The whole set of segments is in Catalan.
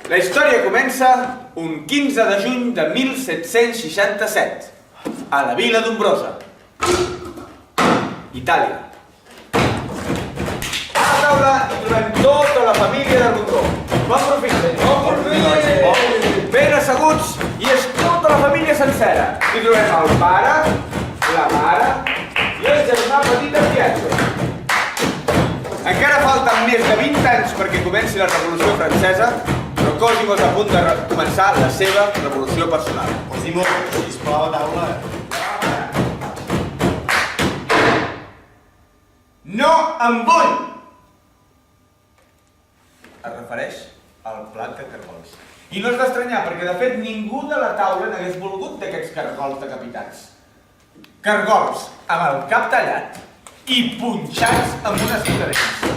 La història comença un 15 de juny de 1767, a la vila d'Ombrosa, Itàlia. A la taula hi trobem tota la família de Rondó. Bon profit, bon profit! Ben asseguts, i és tota la família sencera. Hi trobem el pare, la mare i el germà petit de viatge. Encara falten més de 20 anys perquè comenci la Revolució Francesa, però Cosimo és a punt de començar la seva revolució personal. Cosimo, sisplau, a taula. No em vull! Es refereix al plat de cargols. I no és d'estranyar, perquè de fet ningú de la taula n'hagués volgut d'aquests cargols decapitats. Cargols amb el cap tallat i punxats amb unes ciudadenes.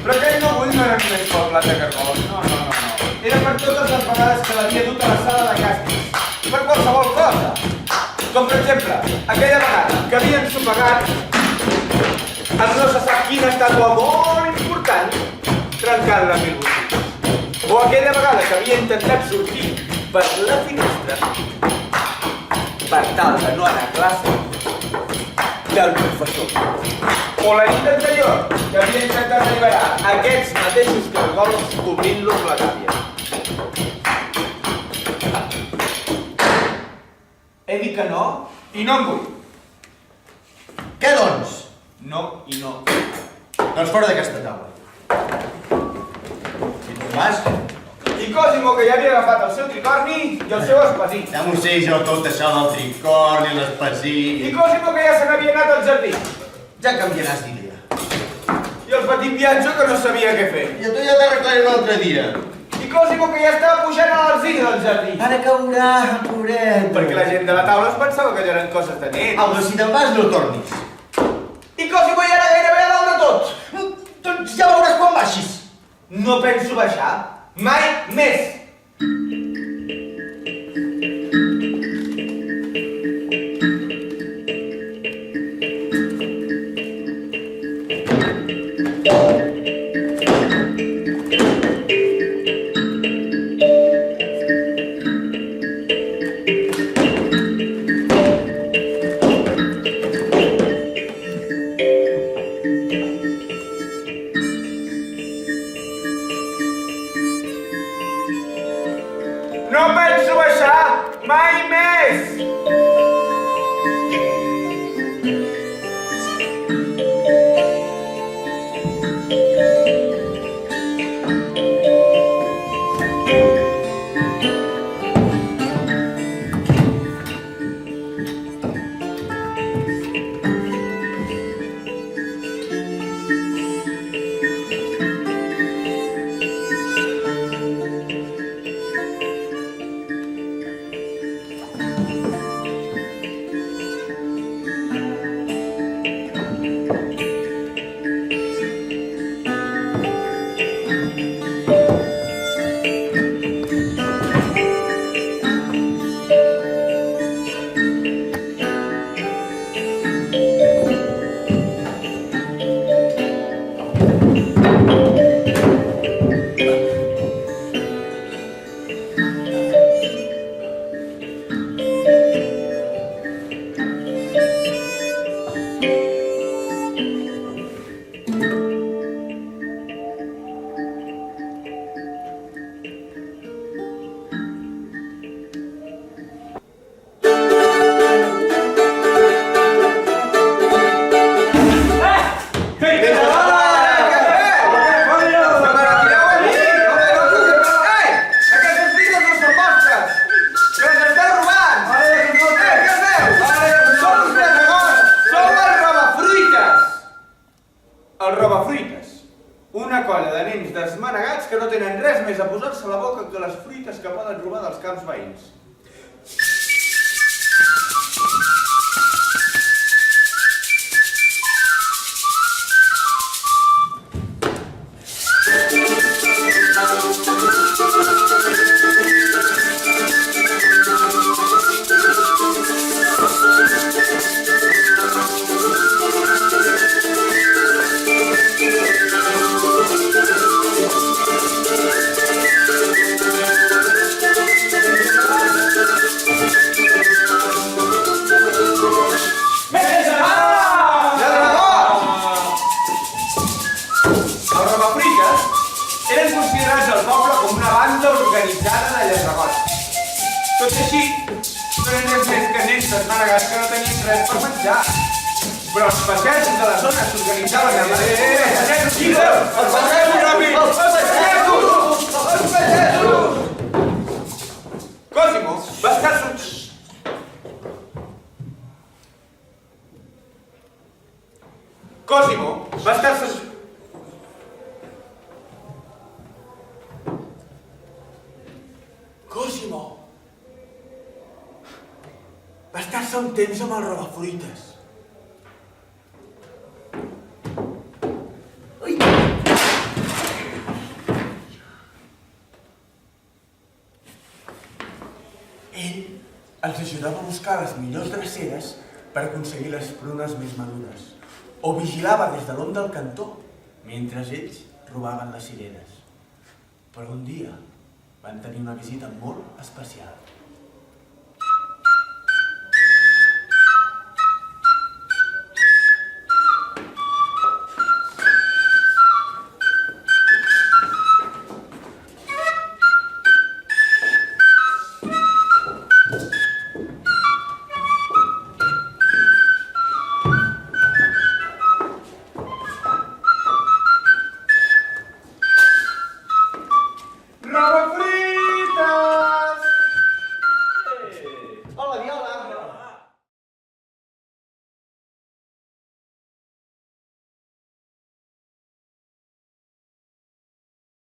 Però aquell no vull no era només pel plat de cargols, no. Era per totes les vegades que l'havia dut a la sala de càstigs. Per qualsevol cosa. Com per exemple, aquella vegada que havien sopegat amb no se sap quina estàtua molt important trencant-la en mil botxins. O aquella vegada que havia intentat sortir per la finestra per tal de no anar a classe del professor. O la nit anterior que havia intentat alliberar aquests mateixos cargols obrint-los la gàbia. He dit que no i no en vull. Què doncs? No i no. Doncs fora d'aquesta taula. I tu vas? I Cosimo, que ja havia agafat el seu tricorni i el seu espasí. Ja m'ho sé jo tot això del tricorni, l'espasí... I Cosimo, que ja se n'havia anat al jardí. Ja canviaràs d'idea. I el petit viatge, que no sabia què fer. I a tu ja t'arreglaré un altre dia. I Cosimo, que ja estava pujant a l'alzina del jardí. Ara caurà, pobret. Perquè la gent de la taula es pensava que ja eren coses de nens. Aldo, si te'n vas, no tornis. I Cosimo ja era gairebé a dalt de tot. Doncs ja veuràs quan baixis. No penso baixar. Mai més. No penso baixar mai més! Els robafruites. Una colla de nens desmanegats que no tenen res més a posar-se a la boca que les fruites que poden robar dels camps veïns. Madagascar que no tenien res per menjar. Però els pagesos de la zona s'organitzaven a pagesos! Els pagesos, ràpid! Els pagesos! Els pagesos! Cosimo va estar Cosimo va estar Cosimo va estar-se un temps amb el robafruites. Ell els ajudava a buscar les millors dreceres per aconseguir les prunes més madures, o vigilava des de l'om del cantó mentre ells robaven les cireres. Però un dia van tenir una visita molt especial.